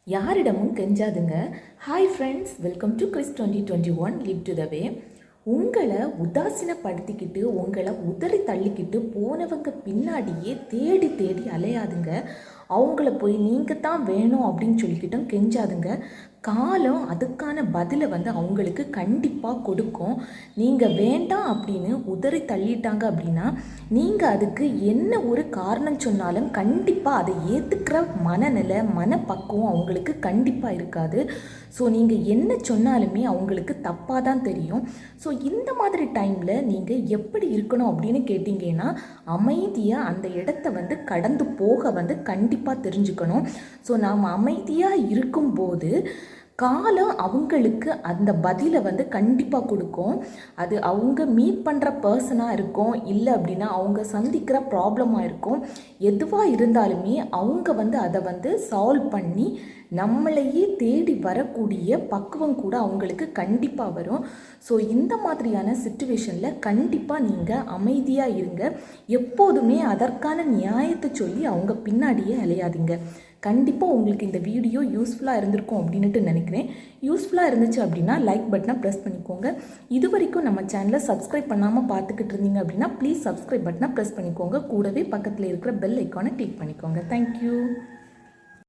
யாரிடமும் கெஞ்சாதுங்க. Hi friends, welcome to Chris 2021 live to the way. உங்களை உதாசீனப்படுத்திக்கிட்டு உங்களை உதறி தள்ளிக்கிட்டு போனவங்க பின்னாடியே தேடி தேடி அலையாதுங்க. அவங்கள போய் நீங்கள் தான் வேணும் அப்படின்னு சொல்லிக்கிட்டோம் கெஞ்சாதுங்க. காலம் அதுக்கான பதிலை அவங்களுக்கு கண்டிப்பாக கொடுக்கும். நீங்கள் வேண்டாம் அப்படின்னு உதறி தள்ளிட்டாங்க அப்படின்னா நீங்கள் அதுக்கு என்ன ஒரு காரணம் சொன்னாலும் கண்டிப்பாக அதை ஏற்றுக்கிற மனநிலை மனப்பக்குவம் அவங்களுக்கு கண்டிப்பாக இருக்காது. ஸோ நீங்கள் என்ன சொன்னாலுமே அவங்களுக்கு தப்பாக தான் தெரியும். ஸோ இந்த மாதிரி டைமில் நீங்கள் எப்படி இருக்கணும் அப்படின்னு கேட்டிங்கன்னா அமைதியாக அந்த இடத்த கடந்து போக கண்டிப்பாக தெரிஞ்சுக்கணும். ஸோ நாம் அமைதியாக இருக்கும்போது காலம் அவங்களுக்கு அந்த பதிலை கண்டிப்பாக கொடுக்கும். அது அவங்க மீட் பண்ணுற பர்சனாக இருக்கும், இல்லை அப்படின்னா அவங்க சந்திக்கிற ப்ராப்ளமாக இருக்கும். எதுவாக இருந்தாலுமே அவங்க அதை சால்வ் பண்ணி நம்மளையே தேடி வரக்கூடிய பக்குவம் கூட அவங்களுக்கு கண்டிப்பாக வரும். ஸோ இந்த மாதிரியான சிச்சுவேஷனில் கண்டிப்பாக நீங்கள் அமைதியாக இருங்க. எப்போதுமே அதற்கான நியாயத்தை சொல்லி அவங்க பின்னாடியே அலையாதீங்க. கண்டிப்பாக உங்களுக்கு இந்த வீடியோ யூஸ்ஃபுல்லாக இருந்திருக்கும் அப்படின்ட்டு நினைக்கிறேன். யூஸ்ஃபுல்லாக இருந்துச்சு அப்படின்னா லைக் பட்டனை ப்ரெஸ் பண்ணிக்கோங்க. இது வரைக்கும் நம்ம சேனலை சப்ஸ்கிரைப் பண்ணாமல் பார்த்துக்கிட்டு இருந்தீங்க அப்படின்னா ப்ளீஸ் சப்ஸ்கிரைப் பட்டனை ப்ரெஸ் பண்ணிக்கோங்க. கூடவே பக்கத்தில் இருக்கிற பெல் ஐக்கானை கிளிக் பண்ணிக்கோங்க. தேங்க்யூ.